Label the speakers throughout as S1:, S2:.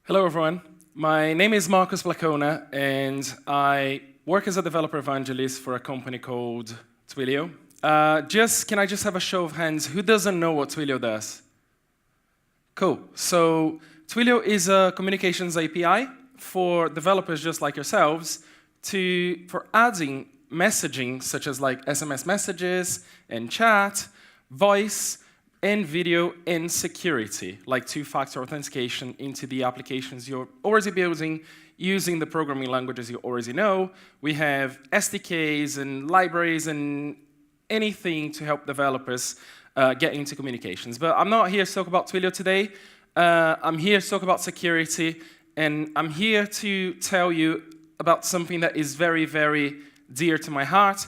S1: Hello, everyone. My name is Placona, and I work as a developer evangelist for a company called Twilio. Can I just have a show of hands? Who doesn't know what Twilio does? Cool. So Twilio is a communications API for developers just like yourselves for adding messaging such as like SMS messages and chat, voice, and video and security, like two-factor authentication into the applications you're already building using the programming languages you already know. We have SDKs and libraries and anything to help developers get into communications. But I'm not here to talk about Twilio today. I'm here to talk about security, and I'm here to tell you about something that is very, very dear to my heart.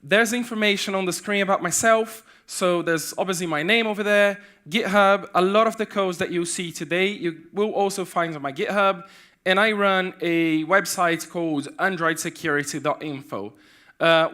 S1: There's information on the screen about myself. So there's obviously my name over there, GitHub. A lot of the codes that you'll see today, you will also find on my GitHub. And I run a website called androidsecurity.info.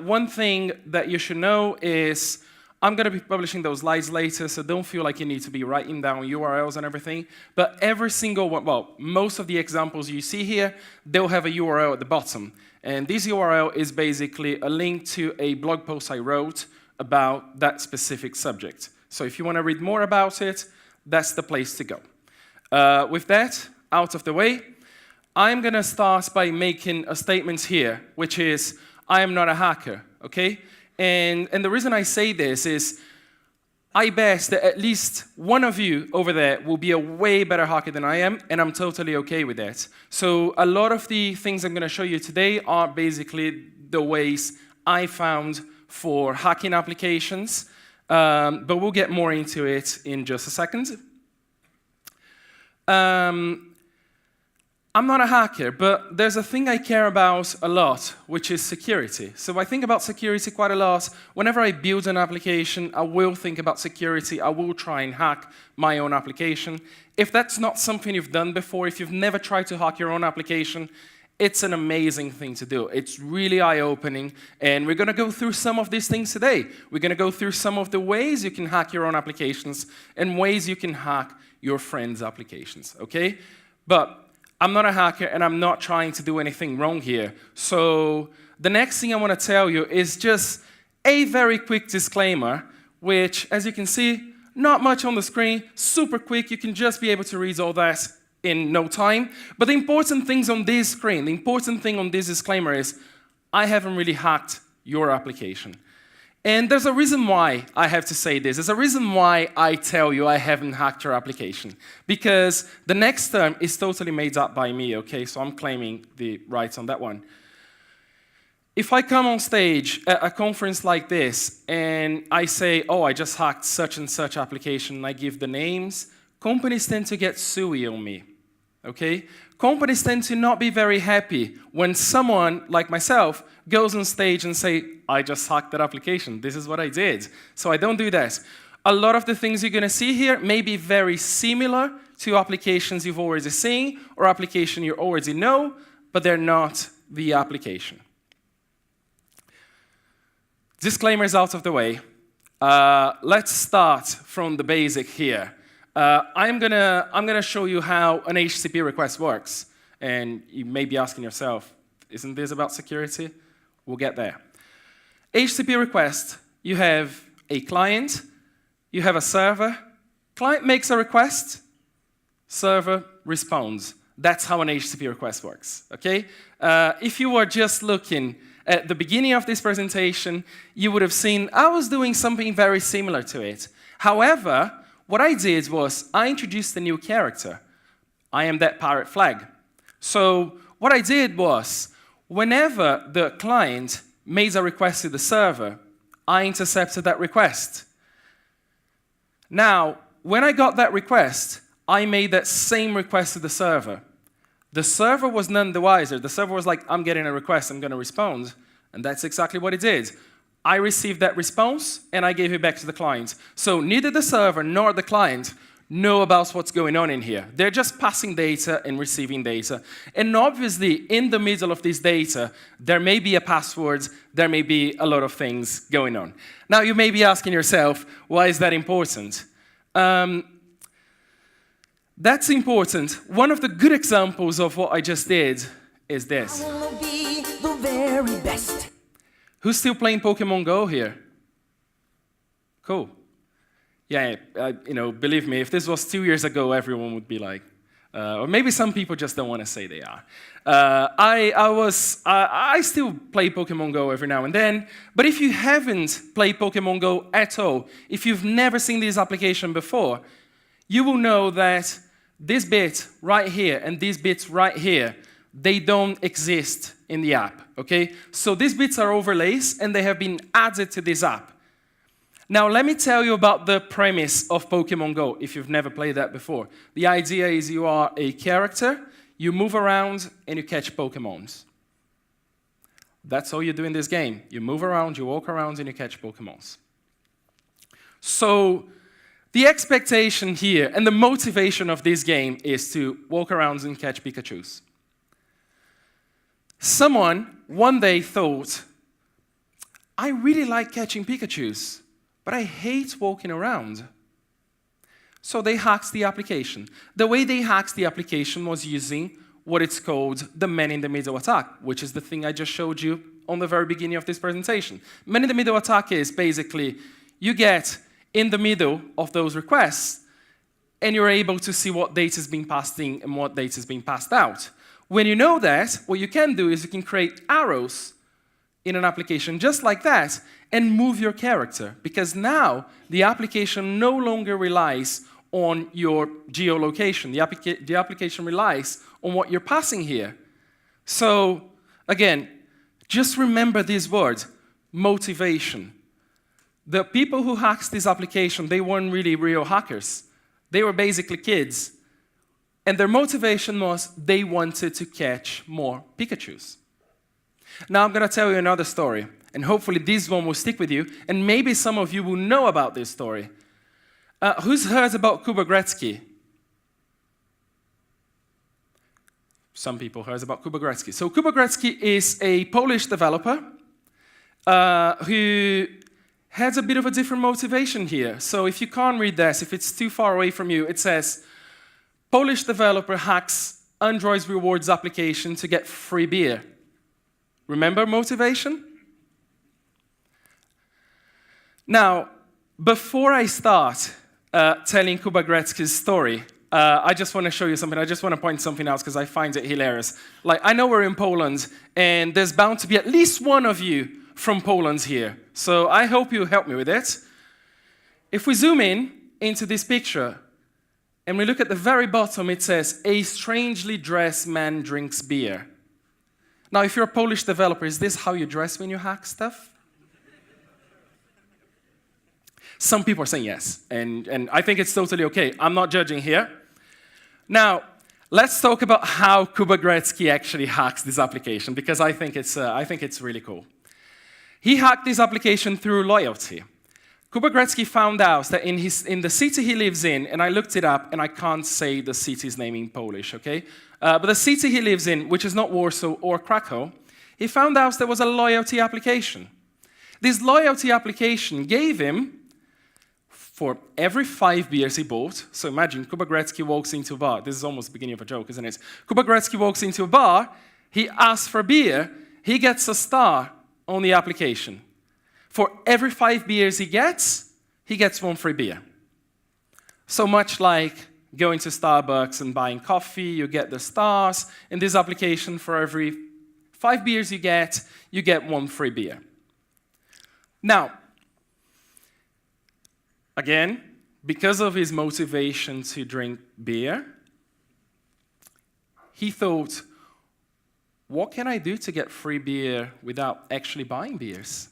S1: One thing that you should know is I'm going to be publishing those slides later, so don't feel like you need to be writing down URLs and everything. But every single one, well, most of the examples you see here, they'll have a URL at the bottom. And this URL is basically a link to a blog post I wrote about that specific subject. So if you want to read more about it, that's the place to go. With that out of the way, I'm going to start by making a statement here, which is, I am not a hacker, okay? And the reason I say this is, I bet that at least one of you over there will be a way better hacker than I am, and I'm totally okay with that. So a lot of the things I'm going to show you today are basically the ways I found for hacking applications, but we'll get more into it in just a second. I'm not a hacker, but there's a thing I care about a lot, which is security. So I think about security quite a lot. Whenever I build an application, I will think about security. I will try and hack my own application. If that's not something you've done before, if you've never tried to hack your own application, it's an amazing thing to do. It's really eye-opening, and we're going to go through some of these things today. We're going to go through some of the ways you can hack your own applications and ways you can hack your friends' applications, okay? But I'm not a hacker, and I'm not trying to do anything wrong here. So the next thing I want to tell you is just a very quick disclaimer, which, as you can see, not much on the screen, super quick. You can just be able to read all that in no time. But the important things on this screen, the important thing on this disclaimer is, I haven't really hacked your application. And there's a reason why I have to say this. There's a reason why I tell you I haven't hacked your application. Because the next term is totally made up by me, okay? So I'm claiming the rights on that one. If I come on stage at a conference like this and I say, oh, I just hacked such and such application, and I give the names, companies tend to get suey on me, okay? Companies tend to not be very happy when someone like myself goes on stage and say, I just hacked that application. This is what I did. So I don't do that. A lot of the things you're going to see here may be very similar to applications you've already seen or application you already know, but they're not the application. Disclaimers out of the way. Let's start from the basic here. I'm gonna show you how an HTTP request works. And you may be asking yourself, isn't this about security? We'll get there. HTTP request, you have a client, you have a server. Client makes a request, server responds. That's how an HTTP request works, okay? If you were just looking at the beginning of this presentation, you would have seen I was doing something very similar to it. However, what I did was I introduced a new character. I am that pirate flag. So what I did was whenever the client made a request to the server, I intercepted that request. Now, when I got that request, I made that same request to the server. The server was none the wiser. The server was like, I'm getting a request, I'm going to respond. And that's exactly what it did. I received that response, and I gave it back to the client. So neither the server nor the client know about what's going on in here. They're just passing data and receiving data. And obviously, in the middle of this data, there may be a password, there may be a lot of things going on. Now, you may be asking yourself, why is that important? That's important. One of the good examples of what I just did is this.
S2: I wanna be the very best.
S1: Who's still playing Pokemon Go here? Cool. Yeah, believe me, if this was 2 years ago, everyone would be like, or maybe some people just don't want to say they are. I still play Pokemon Go every now and then, but if you haven't played Pokemon Go at all, if you've never seen this application before, you will know that this bit right here and these bits right here, they don't exist in the app, okay? So these bits are overlays, and they have been added to this app. Now, let me tell you about the premise of Pokemon Go, if you've never played that before. The idea is you are a character, you move around, and you catch Pokemons. That's all you do in this game. You move around, you walk around, and you catch Pokemons. So the expectation here and the motivation of this game is to walk around and catch Pikachus. Someone one day thought, I really like catching Pikachus, but I hate walking around. So they hacked the application. The way they hacked the application was using what it's called the man-in-the-middle attack, which is the thing I just showed you on the very beginning of this presentation. Man-in-the-middle attack is basically you get in the middle of those requests, and you're able to see what data is being passed in and what data is being passed out. When you know that, what you can do is you can create arrows in an application just like that and move your character, because now the application no longer relies on your geolocation. The application relies on what you're passing here. So, again, just remember this word, motivation. The people who hacked this application, they weren't really real hackers. They were basically kids. And their motivation was they wanted to catch more Pikachus. Now I'm going to tell you another story. And hopefully this one will stick with you. And maybe some of you will know about this story. Who's heard about Kuba Gretzky? Some people heard about Kuba Gretzky. So Kuba Gretzky is a Polish developer who has a bit of a different motivation here. So if you can't read this, if it's too far away from you, it says, Polish developer hacks Android's rewards application to get free beer. Remember motivation? Now, before I start telling Kuba Gretzky's story, I just want to show you something. I just want to point something out because I find it hilarious. Like, I know we're in Poland, and there's bound to be at least one of you from Poland here. So I hope you help me with it. If we zoom in into this picture, and we look at the very bottom, it says, a strangely dressed man drinks beer. Now, if you're a Polish developer, is this how you dress when you hack stuff? Some people are saying yes, and I think it's totally okay. I'm not judging here. Now, let's talk about how Kuba Gretzky actually hacks this application, because I think it's really cool. He hacked this application through loyalty. Kuba Gretzky found out that in the city he lives in, and I looked it up, and I can't say the city's name in Polish, okay? But the city he lives in, which is not Warsaw or Krakow, he found out there was a loyalty application. This loyalty application gave him, for every 5 beers he bought, so imagine Kuba Gretzky walks into a bar. This is almost the beginning of a joke, isn't it? Kuba Gretzky walks into a bar, he asks for beer, he gets a star on the application. For every 5 beers he gets 1 free beer. So much like going to Starbucks and buying coffee, you get the stars. In this application, for every 5 beers you get 1 free beer. Now, again, because of his motivation to drink beer, he thought, what can I do to get free beer without actually buying beers?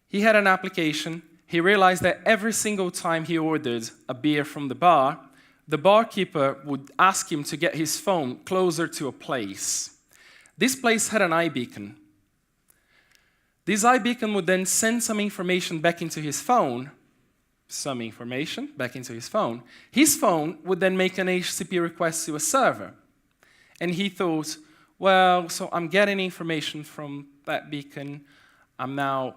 S1: He had an application. He realized that every single time he ordered a beer from the barkeeper would ask him to get his phone closer to a place. This place had an iBeacon. This iBeacon would then send some information back into his phone, His phone would then make an HTTP request to a server. And he thought, well, so I'm getting information from that beacon. I'm now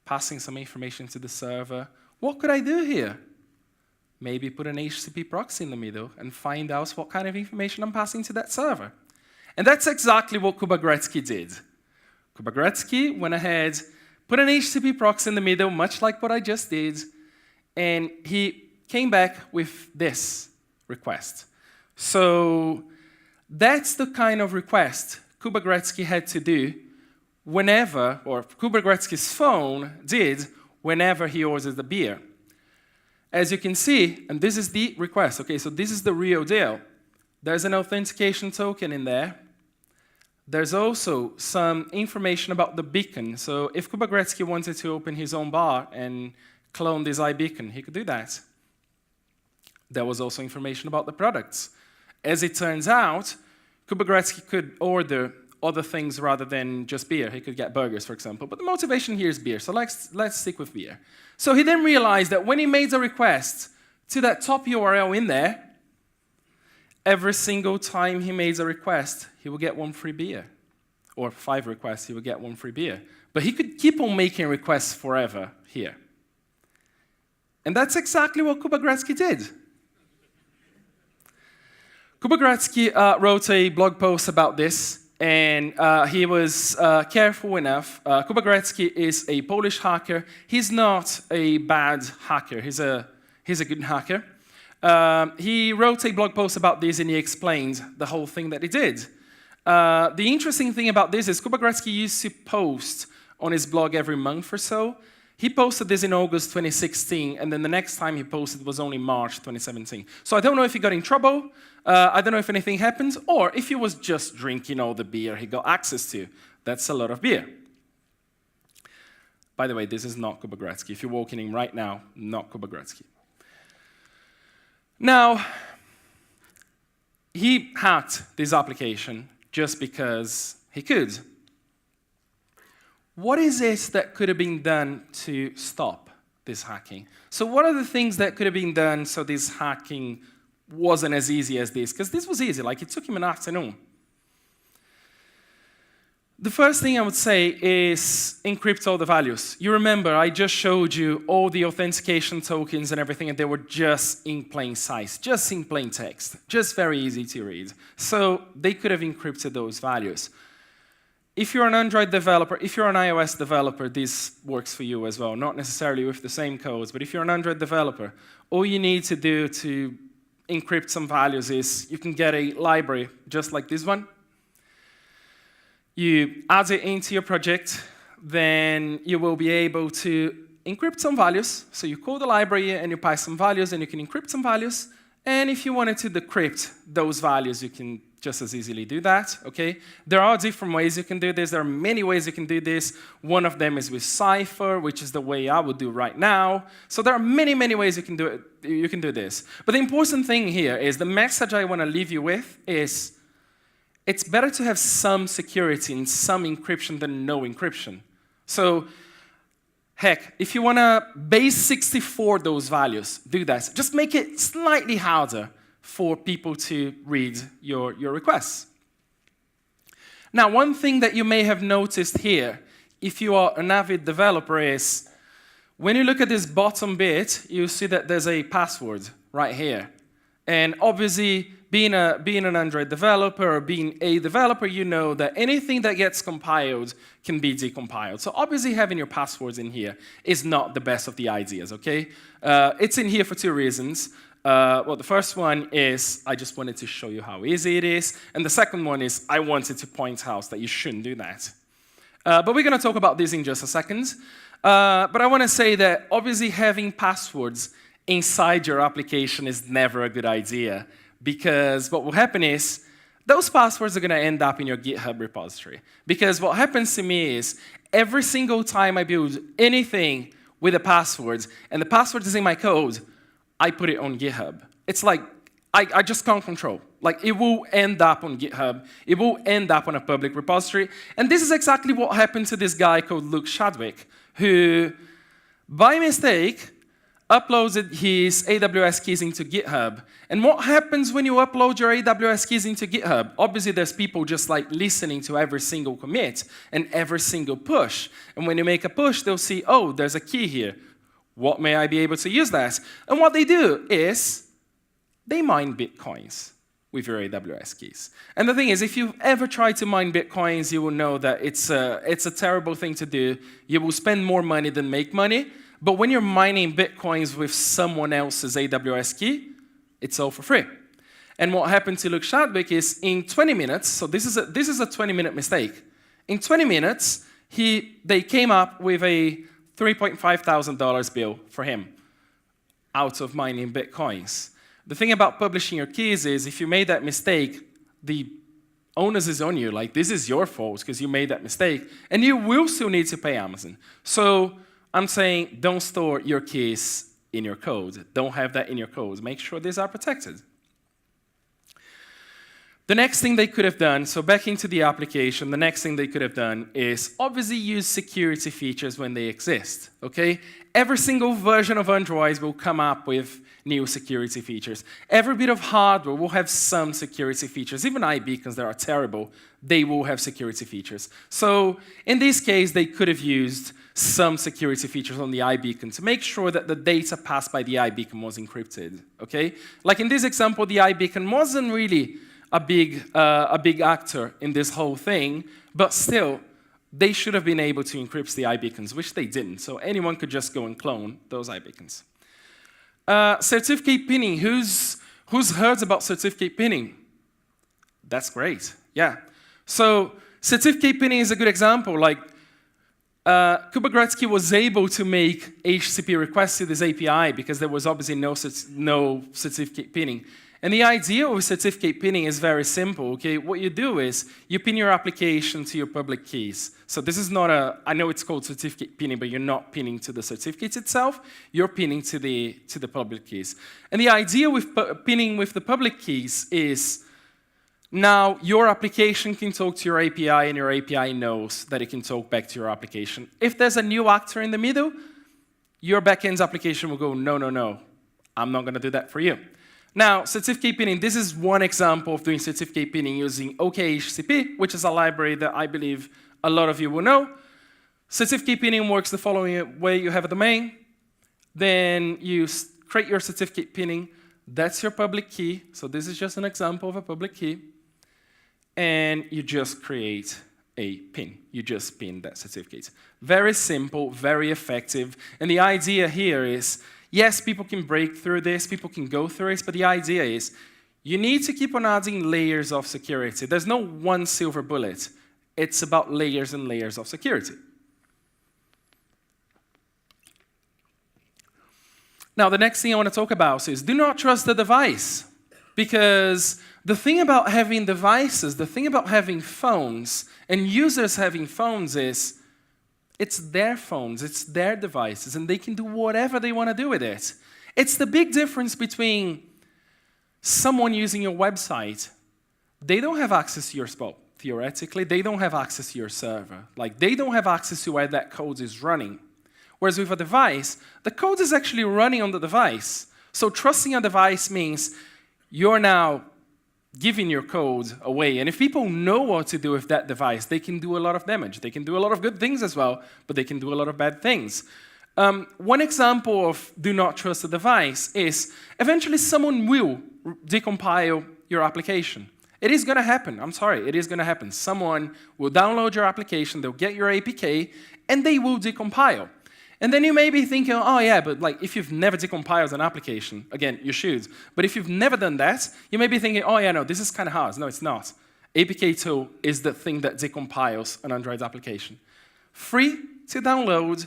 S1: passing some information to the server. What could I do here? maybe put an HTTP proxy in the middle and find out what kind of information I'm passing to that server. And that's exactly what Kubernetes did. Kubernetes went ahead, put an HTTP proxy in the middle, much like what I just did, and he came back with this request. So that's the kind of request Kubernetes had to do whenever, or Kubernetes' phone did whenever he ordered the beer. As you can see, and this is the request, okay, so this is the real deal. There's an authentication token in there. There's also some information about the beacon. So if Kubernetes wanted to open his own bar and clone this iBeacon, he could do that. There was also information about the products. As it turns out, Kubernetes could order other things rather than just beer. He could get burgers, for example. But the motivation here is beer, so let's stick with beer. So he then realized that when he made a request to that top URL in there, every single time he made a request, he would get 1 free beer. Or 5 requests, he would get 1 free beer. But he could keep on making requests forever here. And that's exactly what Kubernetes did. Kubernetes wrote a blog post about this, and he was careful enough. Kubernetes is a Polish hacker. He's not a bad hacker. He's a good hacker. He wrote a blog post about this, and he explained the whole thing that he did. The interesting thing about this is Kubernetes used to post on his blog every month or so. He posted this in August 2016, and then the next time he posted was only March 2017. So I don't know if he got in trouble, I don't know if anything happened, or if he was just drinking all the beer he got access to. That's a lot of beer. By the way, this is not Kubernetes. If you're walking in right now, not Kubernetes. Now, he hacked this application just because he could. What is it that could have been done to stop this hacking? So what are the things that could have been done so this hacking wasn't as easy as this? Because this was easy, like it took him an afternoon. The first thing I would say is encrypt all the values. You remember, I just showed you all the authentication tokens and everything, and they were just in plain sight, just in plain text, just very easy to read. So they could have encrypted those values. If you're an Android developer, if you're an iOS developer, this works for you as well. Not necessarily with the same codes, but if you're an Android developer, all you need to do to encrypt some values is you can get a library just like this one. You add it into your project, then you will be able to encrypt some values. So you call the library and you pass some values and you can encrypt some values. And if you wanted to decrypt those values, you can just as easily do that, okay? There are different ways you can do this. There are many ways you can do this. One of them is with Cypher, which is the way I would do right now. So there are many, many ways you can do it. You can do this. But the important thing here is the message I want to leave you with is it's better to have some security and some encryption than no encryption. So, heck, if you want to base 64 those values, do that. Just make it slightly harder for people to read your requests. Now, one thing that you may have noticed here, if you are an avid developer, is when you look at this bottom bit, you see that there's a password right here. And obviously, being an Android developer or being a developer, you know that anything that gets compiled can be decompiled. So obviously, having your passwords in here is not the best of the ideas, okay? It's in here for 2 reasons. Well, the first one is I just wanted to show you how easy it is. And the second one is I wanted to point out that you shouldn't do that. But we're going to talk about this in just a second. But I want to say that obviously having passwords inside your application is never a good idea, because what will happen is those passwords are going to end up in your GitHub repository. Because what happens to me is every single time I build anything with a password, and the password is in my code, I put it on GitHub. It's like I just can't control. Like, it will end up on GitHub. It will end up on a public repository. And this is exactly what happened to this guy called Luke Chadwick, who, by mistake, uploaded his AWS keys into GitHub. And what happens when you upload your AWS keys into GitHub? Obviously, there's people just like listening to every single commit and every single push. And when you make a push, they'll see, oh, there's a key here. What may I be able to use that? And what they do is they mine Bitcoins with your AWS keys. And the thing is, if you've ever tried to mine Bitcoins, you will know that it's a terrible thing to do. You will spend more money than make money. But when you're mining Bitcoins with someone else's AWS key, it's all for free. And what happened to Luke Shadwick is in 20 minutes, so this is a 20-minute mistake. In 20 minutes, they came up with a $3,500 bill for him out of mining Bitcoins. The thing about publishing your keys is if you made that mistake, the onus is on you. Like, this is your fault because you made that mistake. And you will still need to pay Amazon. So I'm saying don't store your keys in your code. Don't have that in your code. Make sure these are protected. The next thing they could have done, so back into the application, the next thing they could have done is obviously use security features when they exist, okay? Every single version of Android will come up with new security features. Every bit of hardware will have some security features. Even iBeacons that are terrible, they will have security features. So in this case, they could have used some security features on the iBeacon to make sure that the data passed by the iBeacon was encrypted, okay? Like in this example, the iBeacon wasn't really a big actor in this whole thing, but still, they should have been able to encrypt the iBeacons, which they didn't. So anyone could just go and clone those iBeacons. Certificate pinning. Who's heard about certificate pinning? That's great. Yeah. So certificate pinning is a good example. Like Kuba Gretzky was able to make HTTP requests to this API because there was obviously no certificate pinning. And the idea of certificate pinning is very simple, okay? What you do is you pin your application to your public keys. So this is not I know it's called certificate pinning, but you're not pinning to the certificate itself. You're pinning to the public keys. And the idea with pinning with the public keys is now your application can talk to your API, and your API knows that it can talk back to your application. If there's a new actor in the middle, your backend application will go, no, no, no, I'm not going to do that for you. Now, certificate pinning, this is one example of doing certificate pinning using OKHCP, which is a library that I believe a lot of you will know. Certificate pinning works the following way. You have a domain, then you create your certificate pinning. That's your public key. So this is just an example of a public key. And you just create a pin. You just pin that certificate. Very simple, very effective. And the idea here is, yes, people can break through this, people can go through it, but the idea is you need to keep on adding layers of security. There's no one silver bullet. It's about layers and layers of security. Now, the next thing I want to talk about is do not trust the device. Because the thing about having devices, the thing about having phones, and users having phones is it's their phones, it's their devices, and they can do whatever they want to do with it. It's the big difference between someone using your website. They don't have access to your spot. Theoretically, they don't have access to your server. Like, they don't have access to where that code is running. Whereas with a device, the code is actually running on the device. So trusting a device means you're now giving your code away. And if people know what to do with that device, they can do a lot of damage. They can do a lot of good things as well, but they can do a lot of bad things. One example of do not trust a device is eventually someone will decompile your application. It is going to happen. I'm sorry, it is going to happen. Someone will download your application, they'll get your APK, and they will decompile. And then you may be thinking, oh yeah, but like if you've never decompiled an application, again, you should. But if you've never done that, you may be thinking, oh yeah, no, this is kind of hard. No, it's not. APK tool is the thing that decompiles an Android application. Free to download.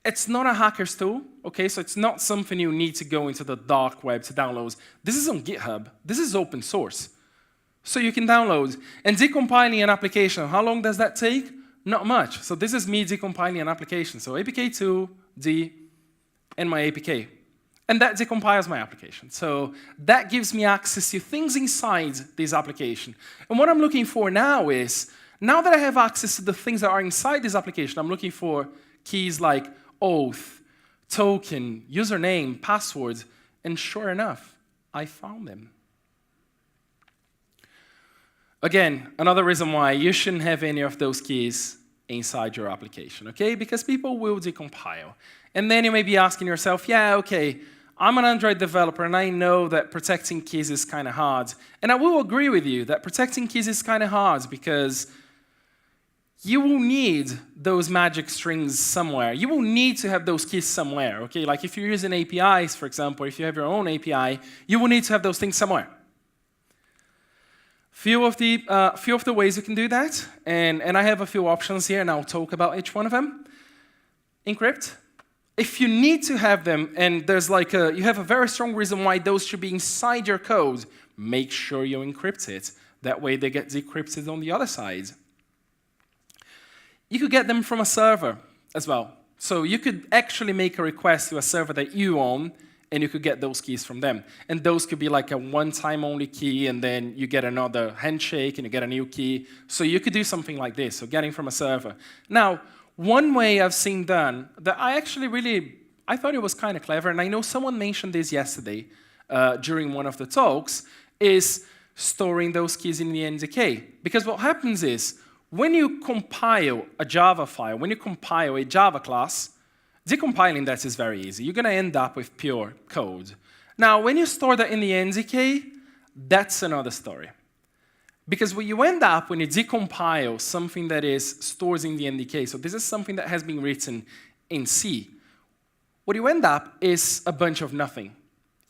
S1: It's not a hacker's tool, okay? So it's not something you need to go into the dark web to download. This is on GitHub. This is open source. So you can download. And decompiling an application, how long does that take? Not much. So this is me decompiling an application. So APK2, D, and my APK. And that decompiles my application. So that gives me access to things inside this application. And what I'm looking for now is, now that I have access to the things that are inside this application, I'm looking for keys like oath, token, username, password, and sure enough, I found them. Again, another reason why you shouldn't have any of those keys inside your application, okay? Because people will decompile. And then you may be asking yourself, yeah, okay, I'm an Android developer and I know that protecting keys is kind of hard. And I will agree with you that protecting keys is kind of hard because you will need those magic strings somewhere. You will need to have those keys somewhere, okay? Like if you're using APIs, for example, if you have your own API, you will need to have those things somewhere. Few of the ways you can do that, and I have a few options here, and I'll talk about each one of them. Encrypt. If you need to have them, and there's like you have a very strong reason why those should be inside your code, make sure you encrypt it. That way they get decrypted on the other side. You could get them from a server as well. So you could actually make a request to a server that you own, and you could get those keys from them. And those could be like a one-time only key, and then you get another handshake, and you get a new key. So you could do something like this, so getting from a server. Now, one way I've seen done that I thought it was kind of clever, and I know someone mentioned this yesterday during one of the talks, is storing those keys in the NDK. Because what happens is, when you compile a Java file, when you compile a Java class, decompiling that is very easy. You're going to end up with pure code. Now, when you store that in the NDK, that's another story. Because what you end up when you decompile something that is stored in the NDK, so this is something that has been written in C, what you end up is a bunch of nothing.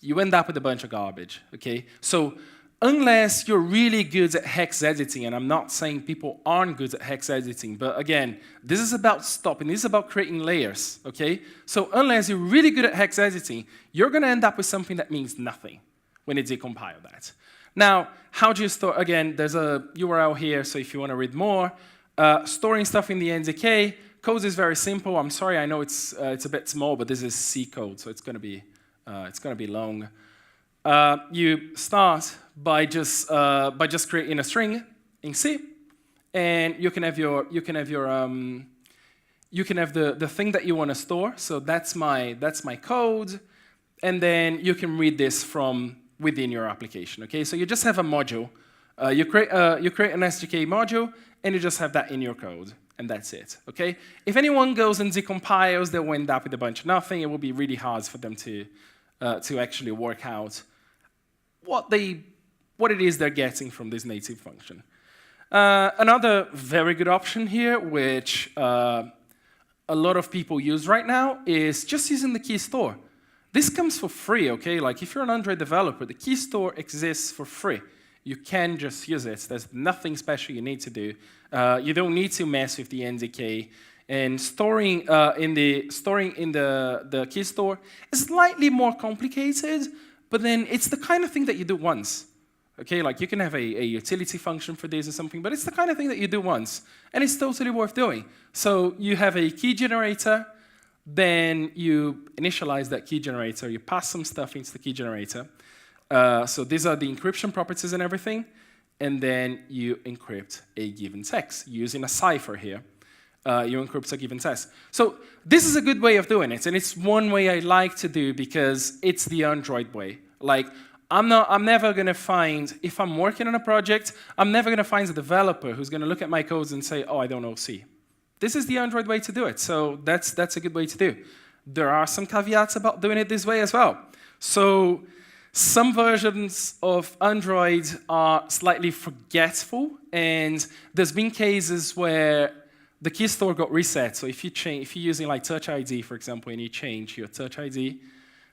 S1: You end up with a bunch of garbage, okay? So unless you're really good at hex editing, and I'm not saying people aren't good at hex editing, but again, this is about stopping, this is about creating layers, okay? So unless you're really good at hex editing, you're going to end up with something that means nothing when you decompile that. Now, how do you store? Again, there's a URL here, so if you want to read more. Storing stuff in the NDK, code is very simple. I'm sorry, I know it's a bit small, but this is C code, so it's going to be long. You start by just creating a string in C, and you can have the thing that you want to store. So that's my code, and then you can read this from within your application. Okay, so you just have a module. You create an SDK module, and you just have that in your code, and that's it. Okay. If anyone goes and decompiles, they'll end up with a bunch of nothing. It will be really hard for them to actually work out what it is they're getting from this native function. Another very good option here, which a lot of people use right now, is just using the key store. This comes for free, okay? Like if you're an Android developer, the key store exists for free. You can just use it. There's nothing special you need to do. You don't need to mess with the NDK. And storing in the key store is slightly more complicated, but then it's the kind of thing that you do once. Okay, like you can have a utility function for this or something, but it's the kind of thing that you do once, and it's totally worth doing. So you have a key generator, then you initialize that key generator, you pass some stuff into the key generator. So these are the encryption properties and everything, and then you encrypt a given text using a cipher here. You encrypt a given text. So this is a good way of doing it, and it's one way I like to do because it's the Android way. Like, I'm never going to find, if I'm working on a project, I'm never going to find a developer who's going to look at my codes and say, oh, I don't know C. This is the Android way to do it, so that's a good way to do. There are some caveats about doing it this way as well. So some versions of Android are slightly forgetful, and there's been cases where the key store got reset. So if you're using like Touch ID, for example, and you change your Touch ID,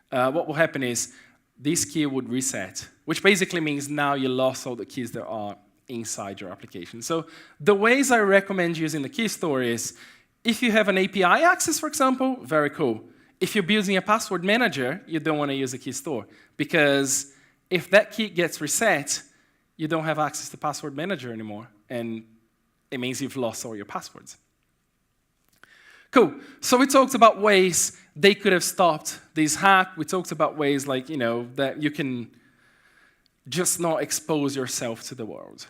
S1: what will happen is this key would reset, which basically means now you lost all the keys that are inside your application. So the ways I recommend using the key store is, if you have an API access, for example, very cool. If you're building a password manager, you don't want to use a key store, because if that key gets reset, you don't have access to password manager anymore, and it means you've lost all your passwords. Cool. So we talked about ways they could have stopped this hack. We talked about ways like, that you can just not expose yourself to the world.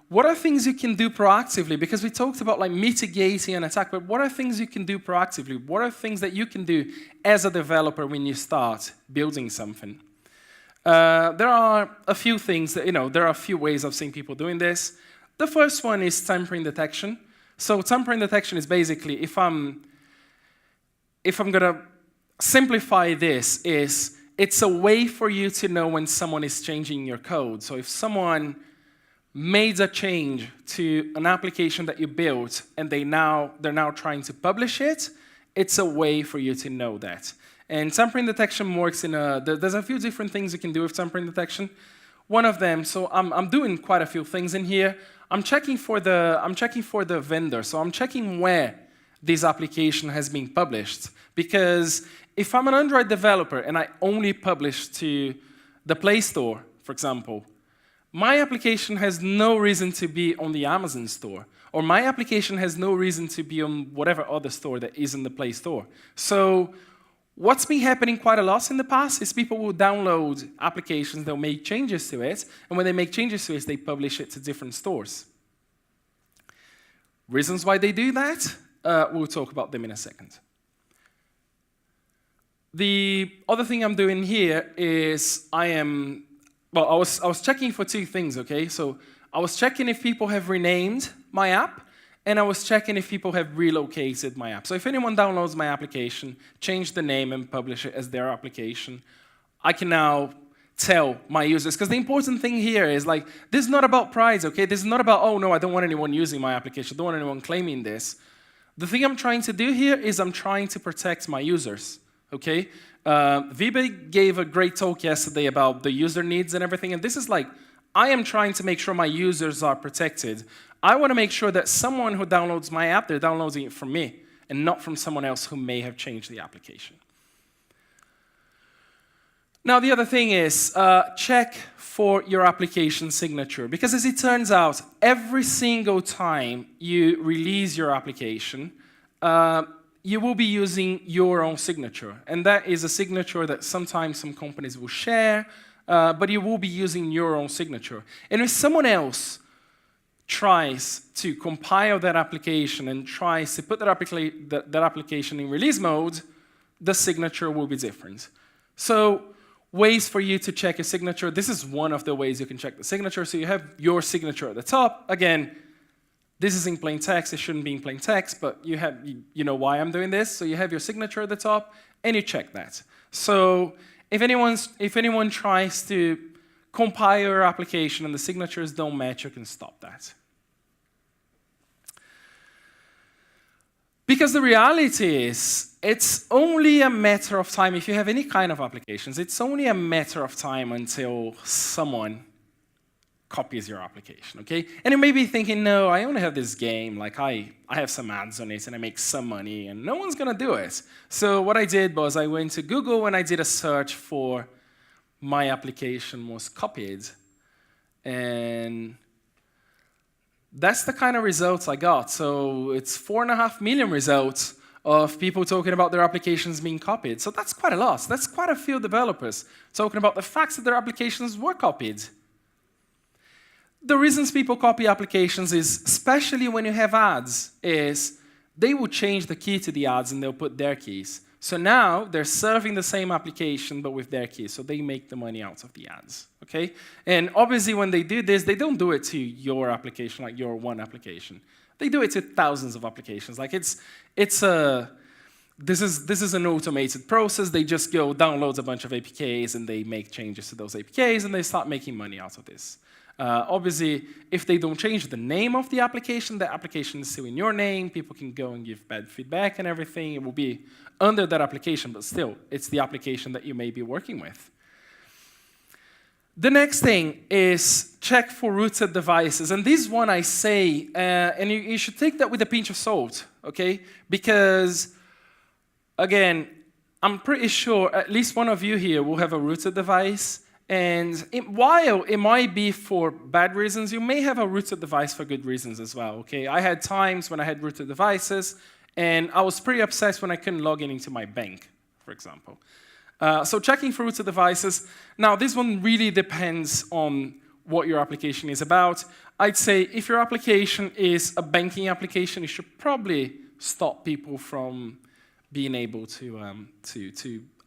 S1: What are things you can do proactively? Because we talked about like mitigating an attack, but what are things you can do proactively? What are things that you can do as a developer when you start building something? There are a few things that, there are a few ways I've seen people doing this. The first one is tampering detection. So tampering detection is basically, if I'm gonna simplify this, it's a way for you to know when someone is changing your code. So if someone made a change to an application that you built and they're now trying to publish it, it's a way for you to know that. And tampering detection works in there's a few different things you can do with tampering detection. One of them, so I'm doing quite a few things in here. I'm checking for the vendor, so I'm checking where this application has been published. Because if I'm an Android developer and I only publish to the Play Store, for example, my application has no reason to be on the Amazon store, or my application has no reason to be on whatever other store that is in the Play Store. So what's been happening quite a lot in the past is people will download applications, they'll make changes to it, and when they make changes to it, they publish it to different stores. Reasons why they do that, we'll talk about them in a second. The other thing I'm doing here is I was checking for two things, okay? So I was checking if people have renamed my app, and I was checking if people have relocated my app. So if anyone downloads my application, change the name and publish it as their application, I can now tell my users. Because the important thing here is, like, this is not about price, okay? This is not about, oh, no, I don't want anyone using my application. I don't want anyone claiming this. The thing I'm trying to do here is I'm trying to protect my users, okay? Vibe gave a great talk yesterday about the user needs and everything, and this is like, I am trying to make sure my users are protected. I want to make sure that someone who downloads my app, they're downloading it from me, and not from someone else who may have changed the application. Now, the other thing is, check for your application signature, because as it turns out, every single time you release your application, you will be using your own signature. And that is a signature that sometimes some companies will share, but you will be using your own signature. And if someone else tries to compile that application and tries to put that application in release mode, the signature will be different. So ways for you to check your signature. This is one of the ways you can check the signature. So you have your signature at the top. Again, this is in plain text. It shouldn't be in plain text, but you know why I'm doing this. So you have your signature at the top, and you check that. So if anyone tries to compile your application and the signatures don't match, you can stop that. Because the reality is, it's only a matter of time. If you have any kind of applications, it's only a matter of time until someone copies your application, okay? And you may be thinking, no, I only have this game, like I have some ads on it and I make some money and no one's gonna do it. So what I did was I went to Google and I did a search for my application was copied. And that's the kind of results I got. So it's 4.5 million results of people talking about their applications being copied. So that's quite a lot. That's quite a few developers talking about the facts that their applications were copied. The reasons people copy applications is, especially when you have ads, is they will change the key to the ads and they'll put their keys. So now they're serving the same application but with their keys, so they make the money out of the ads, okay? And obviously when they do this, they don't do it to your application, like your one application. They do it to thousands of applications. Like this is an automated process. They just go download a bunch of APKs and they make changes to those APKs and they start making money out of this. Obviously, if they don't change the name of the application is still in your name. People can go and give bad feedback and everything. It will be under that application, but still, it's the application that you may be working with. The next thing is check for rooted devices. And this one I say, and you should take that with a pinch of salt, okay? Because, again, I'm pretty sure at least one of you here will have a rooted device. And while it might be for bad reasons, you may have a rooted device for good reasons as well, okay? I had times when I had rooted devices, and I was pretty upset when I couldn't log in into my bank, for example. So checking for rooted devices. Now, this one really depends on what your application is about. I'd say if your application is a banking application, you should probably stop people from being able to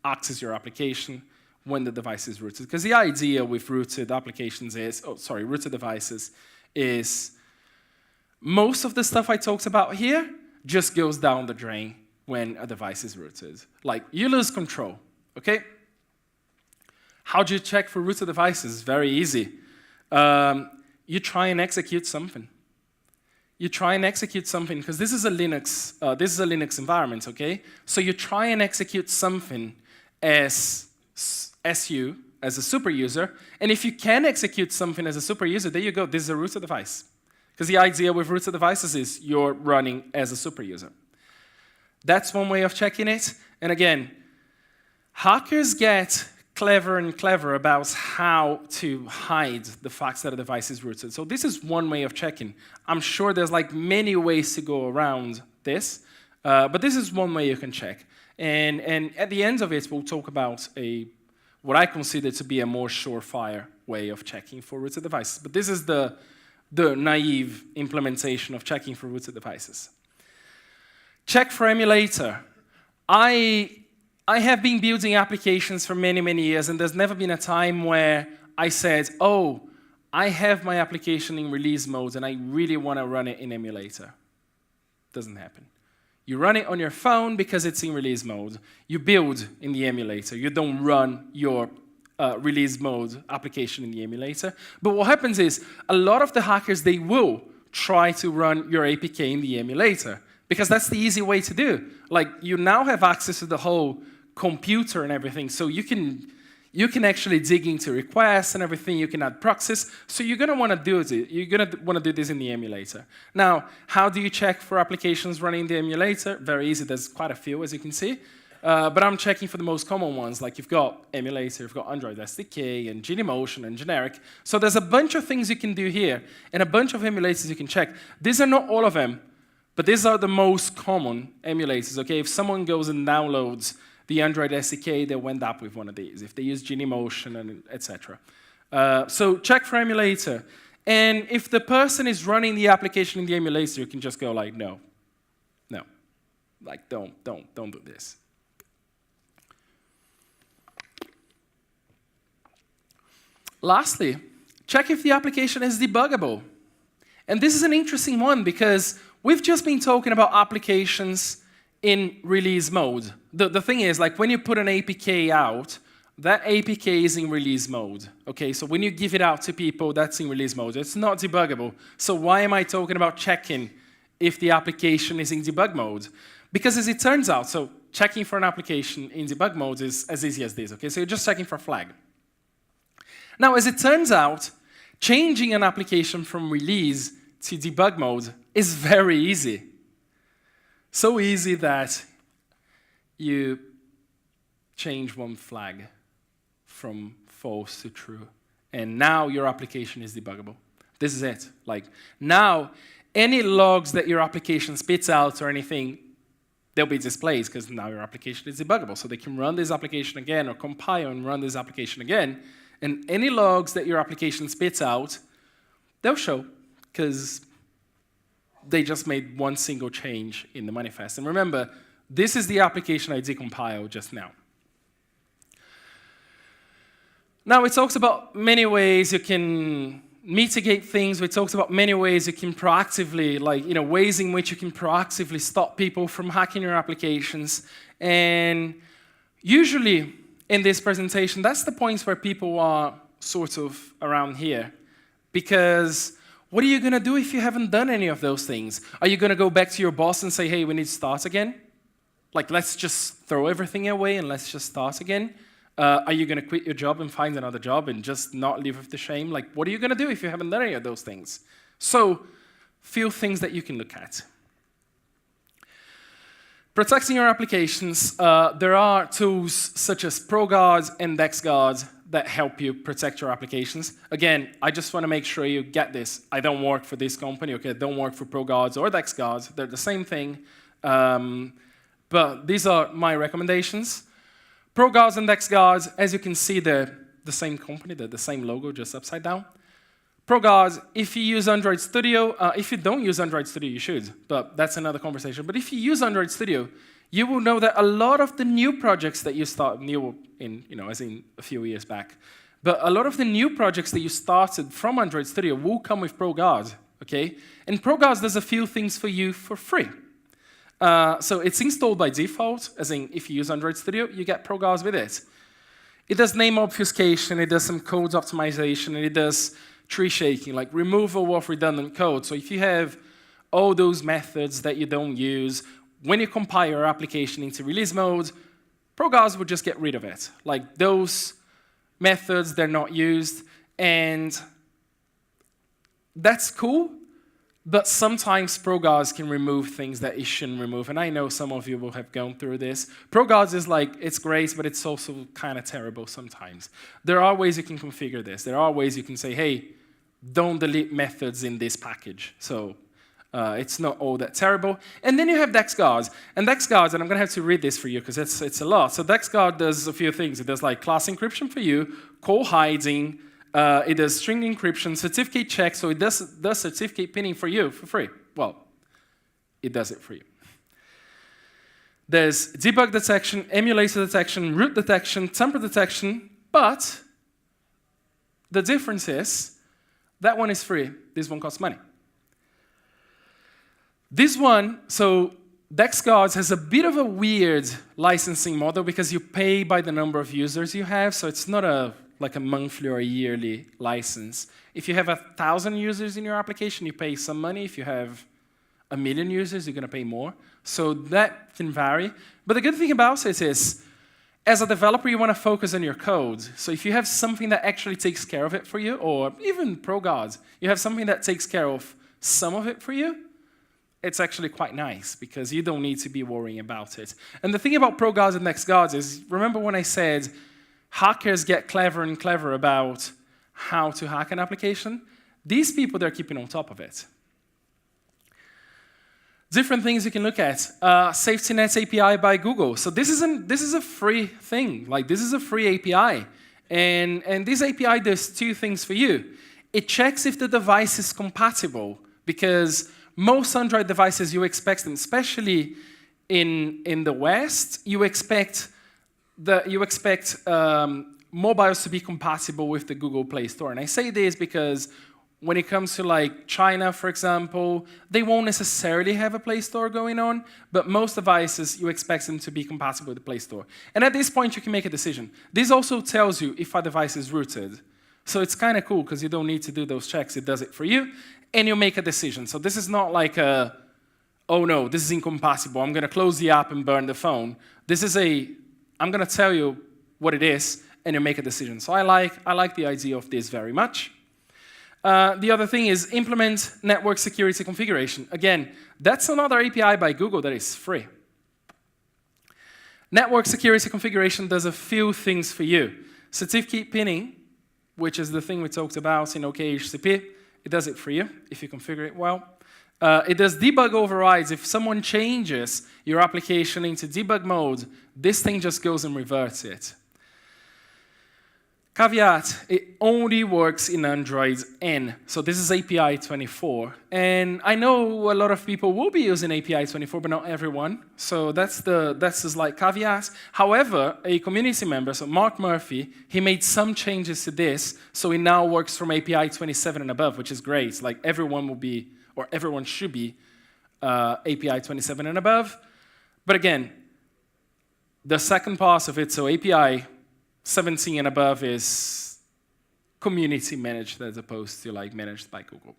S1: access your application when the device is rooted. Because the idea with rooted applications is, rooted devices is Most of the stuff I talked about here just goes down the drain when a device is rooted. Like, you lose control, okay? How do you check for rooted devices? Very easy. You try and execute something. You try and execute something, because this is a Linux environment, okay? So you try and execute something as a super user, and if you can execute something as a super user, there you go, this is a rooted device. Because the idea with rooted devices is you're running as a super user. That's one way of checking it, and again, hackers get clever and clever about how to hide the fact that a device is rooted. So this is one way of checking. I'm sure there's like many ways to go around this, but this is one way you can check. And at the end of it, we'll talk about what I consider to be a more surefire way of checking for rooted devices. But this is the naive implementation of checking for rooted devices. Check for emulator. I have been building applications for many, many years, and there's never been a time where I said, oh, I have my application in release mode, and I really want to run it in emulator. Doesn't happen. You run it on your phone because it's in release mode. You build in the emulator. You don't run your release mode application in the emulator. But what happens is, a lot of the hackers, they will try to run your APK in the emulator, because that's the easy way to do. Like, you now have access to the whole computer and everything, so you can actually dig into requests and everything. You can add proxies. So you're going to want to do it. You're going to want to do this in the emulator. Now, how do you check for applications running in the emulator? Very easy. There's quite a few, as you can see. But I'm checking for the most common ones. Like, you've got emulator, you've got Android SDK, and Genymotion, and generic. So there's a bunch of things you can do here, and a bunch of emulators you can check. These are not all of them, but these are the most common emulators. Okay, if someone goes and downloads the Android SDK, they'll end up with one of these, if they use Genymotion, and etc. So check for emulator. And if the person is running the application in the emulator, you can just go like, no. Like, don't do this. Lastly, check if the application is debuggable. And this is an interesting one, because we've just been talking about applications in release mode. The thing is, like, when you put an APK out, that APK is in release mode. Okay, so when you give it out to people, that's in release mode. It's not debuggable. So why am I talking about checking if the application is in debug mode? Because as it turns out, so checking for an application in debug mode is as easy as this. Okay, so you're just checking for a flag. Now, as it turns out, changing an application from release to debug mode is very easy. So easy that you change one flag from false to true, and now your application is debuggable. This is it. Like, now, any logs that your application spits out or anything, they'll be displayed, because now your application is debuggable. So they can run this application again, or compile and run this application again, and any logs that your application spits out, they'll show, because they just made one single change in the manifest. And remember, this is the application I decompiled just now. Now, it talks about many ways you can mitigate things. We talked about many ways you can proactively, ways in which you can proactively stop people from hacking your applications. And usually, in this presentation, that's the points where people are sort of around here. Because what are you going to do if you haven't done any of those things? Are you going to go back to your boss and say, hey, we need to start again? Like, let's just throw everything away and let's just start again? Are you going to quit your job and find another job and just not live with the shame? Like, what are you going to do if you haven't done any of those things? So, few things that you can look at. Protecting your applications, there are tools such as ProGuard and DexGuard that help you protect your applications. Again, I just want to make sure you get this. I don't work for this company, okay? I don't work for ProGuard or DexGuard. They're the same thing. But these are my recommendations. ProGuard and DexGuard, as you can see, they're the same company. They're the same logo, just upside down. ProGuard, if you use Android Studio, if you don't use Android Studio, you should, but that's another conversation. But if you use Android Studio, you will know that a lot of the new projects that you start, as in a few years back, but a lot of the new projects that you started from Android Studio will come with ProGuard, okay? And ProGauss does a few things for you for free. So it's installed by default, as in if you use Android Studio, you get ProGauss with it. It does name obfuscation, it does some code optimization, and it does tree shaking, like removal of redundant code. So if you have all those methods that you don't use, when you compile your application into release mode, ProGauss will just get rid of it. Like those methods, they're not used, and that's cool, but sometimes ProGauss can remove things that it shouldn't remove, and I know some of you will have gone through this. ProGauss is like, it's great, but it's also kind of terrible sometimes. There are ways you can configure this. There are ways you can say, hey, don't delete methods in this package. So it's not all that terrible. And then you have DexGuards. And DexGuards, and I'm going to have to read this for you because it's a lot. So DexGuard does a few things. It does like class encryption for you, call hiding, it does string encryption, certificate check, so it does certificate pinning for you for free. Well, it does it for you. There's debug detection, emulator detection, root detection, tamper detection, but the difference is that one is free, this one costs money. This one, so DexGuards has a bit of a weird licensing model because you pay by the number of users you have, so it's not like a monthly or a yearly license. If you have 1,000 users in your application, you pay some money. If you have 1 million users, you're going to pay more. So that can vary. But the good thing about it is, as a developer, you want to focus on your code. So if you have something that actually takes care of it for you, or even ProGauss, you have something that takes care of some of it for you, it's actually quite nice because you don't need to be worrying about it. And the thing about ProGauss and DexGuards is, remember when I said hackers get clever and clever about how to hack an application? These people, they're keeping on top of it. Different things you can look at. Safety Net API by Google. So this is a free thing. Like, this is a free API. And this API does two things for you. It checks if the device is compatible, because most Android devices, you expect them, especially in the West, you expect mobiles to be compatible with the Google Play Store. And I say this because when it comes to like China, for example, they won't necessarily have a Play Store going on, but most devices, you expect them to be compatible with the Play Store. And at this point, you can make a decision. This also tells you if a device is rooted. So it's kind of cool because you don't need to do those checks. It does it for you, and you make a decision. So this is not like a, oh no, this is incompatible. I'm going to close the app and burn the phone. This is I'm going to tell you what it is, and you make a decision. So I like the idea of this very much. The other thing is implement network security configuration. Again, that's another API by Google that is free. Network security configuration does a few things for you. Certificate pinning, which is the thing we talked about in OKHCP, it does it for you if you configure it well. It does debug overrides. If someone changes your application into debug mode, this thing just goes and reverts it. Caveat, it only works in Android N. So this is API 24. And I know a lot of people will be using API 24, but not everyone. So that's the slight caveat. However, a community member, so Mark Murphy, he made some changes to this. So it now works from API 27 and above, which is great. Like everyone will be, or everyone should be API 27 and above. But again, the second part of it, so API 17 and above, is community managed as opposed to like managed by Google.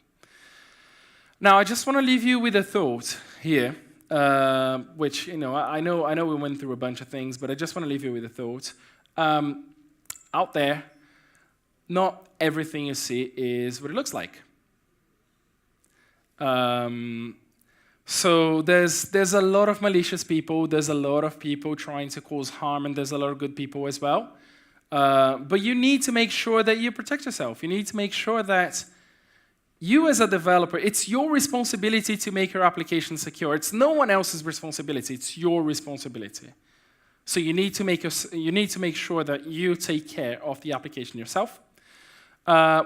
S1: Now, I just want to leave you with a thought here, which, you know, I know we went through a bunch of things, but I just want to leave you with a thought. Out there, not everything you see is what it looks like. So there's a lot of malicious people, there's a lot of people trying to cause harm, and there's a lot of good people as well. But you need to make sure that you protect yourself. You need to make sure that you as a developer, it's your responsibility to make your application secure. It's no one else's responsibility, it's your responsibility. So you need to make sure that you take care of the application yourself.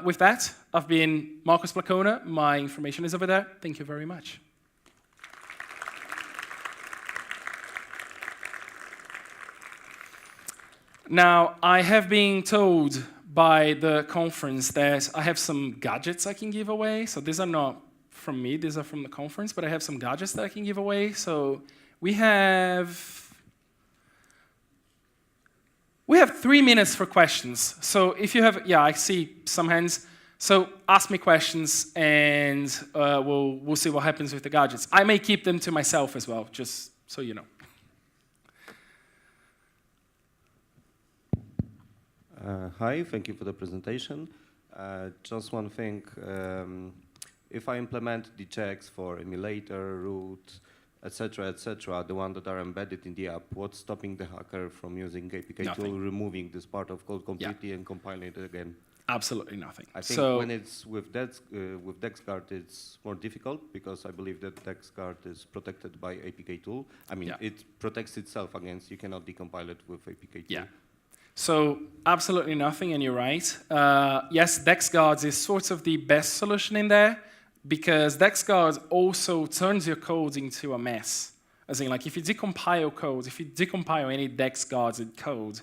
S1: With that, I've been Marcus Placona. My information is over there. Thank you very much. Now, I have been told by the conference that I have some gadgets I can give away. So these are not from me. These are from the conference, but I have some gadgets that I can give away. So we have 3 minutes for questions. So if you have, I see some hands. So ask me questions, and we'll see what happens with the gadgets. I may keep them to myself as well, just so you know.
S3: Hi, thank you for the presentation. Just one thing, if I implement the checks for emulator, root, etc., the ones that are embedded in the app, what's stopping the hacker from using APK tool, removing this part of code completely and compiling it again?
S1: Absolutely nothing.
S3: I think when it's with DexGuard, it's more difficult because I believe that DexGuard is protected by APK tool. I mean, it protects itself against, you cannot decompile it with APK tool.
S1: Yeah. So absolutely nothing, and you're right. Yes, DexGuard is sort of the best solution in there because DexGuard also turns your code into a mess. As in, like, if you decompile code, if you decompile any DexGuarded code,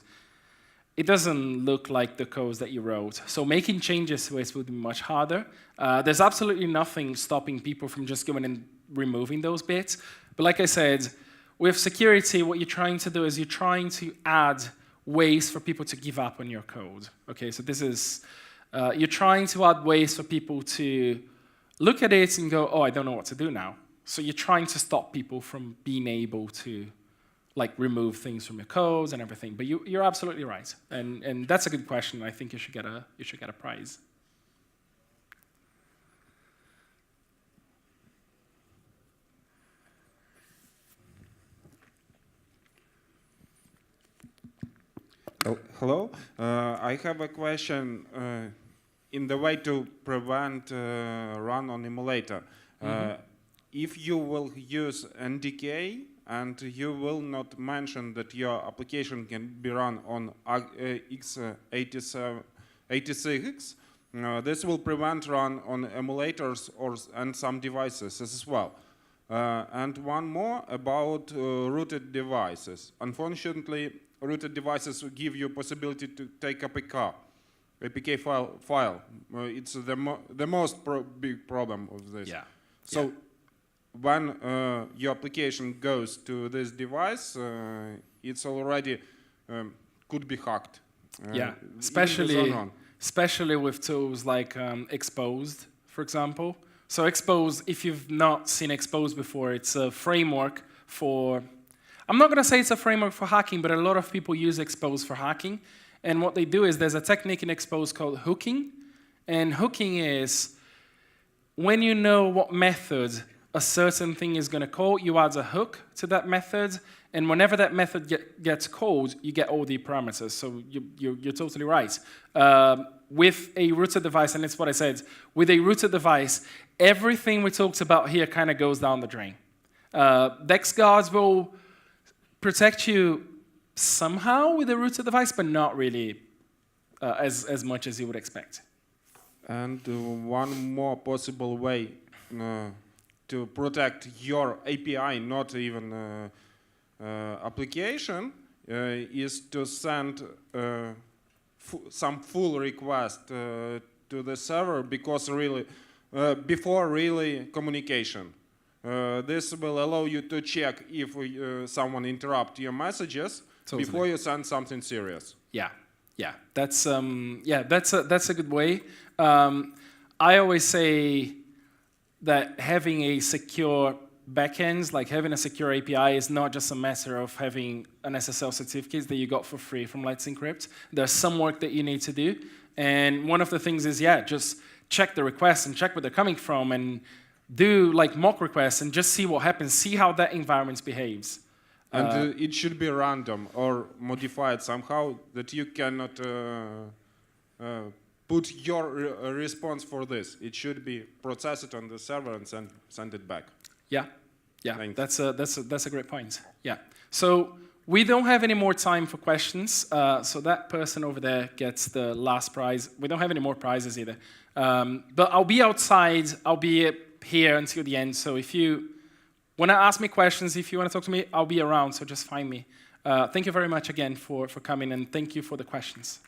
S1: it doesn't look like the code that you wrote. So making changes to it would be much harder. There's absolutely nothing stopping people from just going and removing those bits. But like I said, with security, what you're trying to do is you're trying to add ways for people to give up on your code. Okay, so this is, you're trying to add ways for people to look at it and go, oh, I don't know what to do now. So you're trying to stop people from being able to remove things from your codes and everything. But you're absolutely right, and that's a good question. I think you should get a prize.
S4: Oh, hello. I have a question in the way to prevent run on emulator. If you will use NDK and you will not mention that your application can be run on x86, this will prevent run on emulators and some devices as well. And one more about rooted devices. Unfortunately, rooted devices will give you possibility to take APK file. It's the most big problem of this.
S1: Yeah.
S4: So when your application goes to this device, it's already could be hacked.
S1: Especially with tools like Exposed, for example. So Exposed, if you've not seen Exposed before, it's a framework for, I'm not going to say it's a framework for hacking, but a lot of people use Exposed for hacking. And what they do is there's a technique in Exposed called hooking. And hooking is when you know what method a certain thing is going to call, you add a hook to that method. And whenever that method gets called, you get all the parameters. So you're totally right. With a rooted device, and it's what I said, with a rooted device, everything we talked about here kind of goes down the drain. DexGuards will protect you somehow with a rooted device, but not really as much as you would expect.
S4: And one more possible way to protect your API, not even application, is to send some full request to the server before communication. This will allow you to check if someone interrupts your messages before you send something serious.
S1: Yeah, that's a good way. I always say that having a secure backend, like having a secure API, is not just a matter of having an SSL certificate that you got for free from Let's Encrypt. There's some work that you need to do, and one of the things is just check the requests and check where they're coming from, and do mock requests and just see what happens, see how that environment behaves.
S4: And it should be random or modified somehow that you cannot put your response for this. It should be processed on the server and send it back.
S1: Yeah, that's a great point. Yeah. So we don't have any more time for questions. So that person over there gets the last prize. We don't have any more prizes either. But I'll be outside. I'll be here until the end. So if you want to ask me questions, if you want to talk to me, I'll be around. So just find me. Thank you very much again for coming, and thank you for the questions.